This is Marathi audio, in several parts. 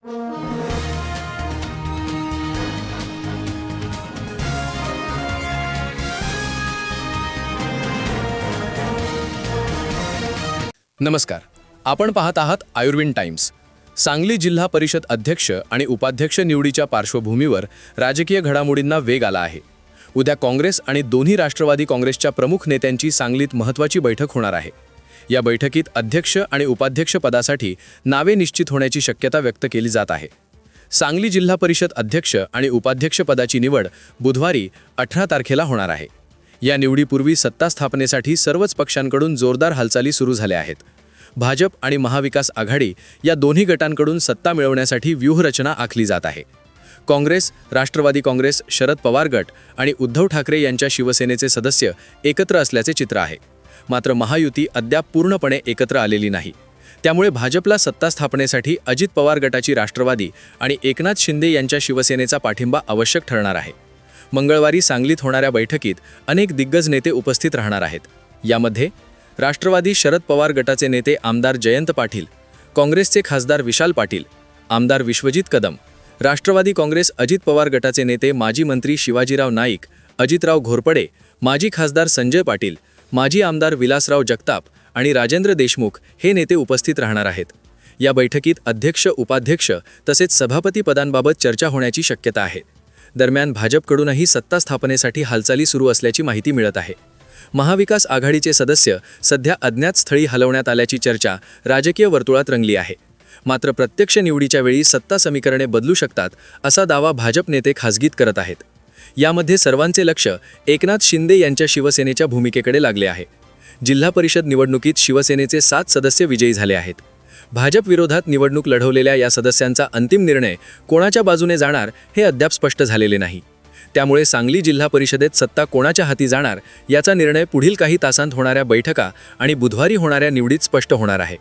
नमस्कार, आपण पाहत आहात आयुर्विन टाइम्स. सांगली जिल्हा परिषद अध्यक्ष आणि उपाध्यक्ष निवडीच्या पार्श्वभूमीवर राजकीय घडामोडींना वेग आला आहे. उद्या काँग्रेस आणि दोन्ही राष्ट्रवादी काँग्रेसच्या प्रमुख नेत्यांची सांगलीत महत्त्वाची बैठक होणार आहे. या बैठकीत अध्यक्ष आणि उपाध्यक्ष पदासाठी नावे निश्चित होण्याची शक्यता व्यक्त केली जात आहे. सांगली जिल्हा परिषद अध्यक्ष आणि उपाध्यक्ष पदाची निवड बुधवारी 18 तारखेला होणार आहे. या निवडीपूर्वी सत्ता स्थापनेसाठी सर्वच पक्षांकडून जोरदार हालचाली सुरू झाल्या आहेत. भाजप आणि महाविकास आघाडी या दोन्ही गटांकडून सत्ता मिळवण्यासाठी व्यूहरचना आखली जात आहे. काँग्रेस, राष्ट्रवादी काँग्रेस, शरद पवार गट आणि उद्धव ठाकरे यांच्या शिवसेनेचे सदस्य एकत्र असल्याचे चित्र आहे. मात्र महायुती अद्याप पूर्णपणे एकत्र आलेली नाही. त्यामुळे भाजपला सत्ता स्थापनेसाठी अजित पवार गटाची राष्ट्रवादी आणि एकनाथ शिंदे यांच्या शिवसेनेचा पाठिंबा आवश्यक ठरणार आहे. मंगळवारी सांगलीत होणाऱ्या बैठकीत अनेक दिग्गज नेते उपस्थित राहणार आहेत. यामध्ये राष्ट्रवादी शरद पवार गटाचे नेते आमदार जयंत पाटील, काँग्रेसचे खासदार विशाल पाटील, आमदार विश्वजित कदम, राष्ट्रवादी काँग्रेस अजित पवार गटाचे नेते माजी मंत्री शिवाजीराव नाईक, अजितराव घोरपडे, माजी खासदार संजय पाटील, माजी आमदार विलासराव जगताप आणि राजेंद्र देशमुख हे नेते उपस्थित राहणार आहेत. या बैठकीत अध्यक्ष, उपाध्यक्ष तसेच सभापती पदांबाबत चर्चा होण्याची शक्यता आहे. दरम्यान भाजपकडूनही सत्ता स्थापनेसाठी हालचाली सुरू असल्याची माहिती मिळत आहे. महाविकास आघाडीचे सदस्य सध्या अज्ञात स्थळी हलवण्यात आल्याची चर्चा राजकीय वर्तुळात रंगली आहे. मात्र प्रत्यक्ष निवडीच्या वेळी सत्ता समीकरणे बदलू शकतात असा दावा भाजप नेते खासगीत करत आहेत. यामध्ये सर्वांचे लक्ष एकनाथ शिंदे यांच्या शिवसेनेच्या भूमिकेकडे लागले आहे. जिल्हा परिषद निवडणुकीत शिवसेनेचे 7 सदस्य विजयी झाले आहेत. भाजप विरोधात निवडणूक लढवलेल्या या सदस्यांचा अंतिम निर्णय कोणाच्या बाजूने जाणार हे अद्याप स्पष्ट झालेले नाही. त्यामुळे सांगली जिल्हा परिषदेत सत्ता कोणाच्या हाती जाणार याचा निर्णय पुढील काही तासांत होणाऱ्या बैठका आणि बुधवारी होणाऱ्या निवडीत स्पष्ट होणार आहे.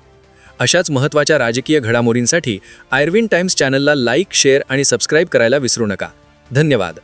अशाच महत्त्वाच्या राजकीय घडामोडींसाठी आयुर्विन टाइम्स चॅनलला लाईक, शेअर आणि सबस्क्राईब करायला विसरू नका. धन्यवाद.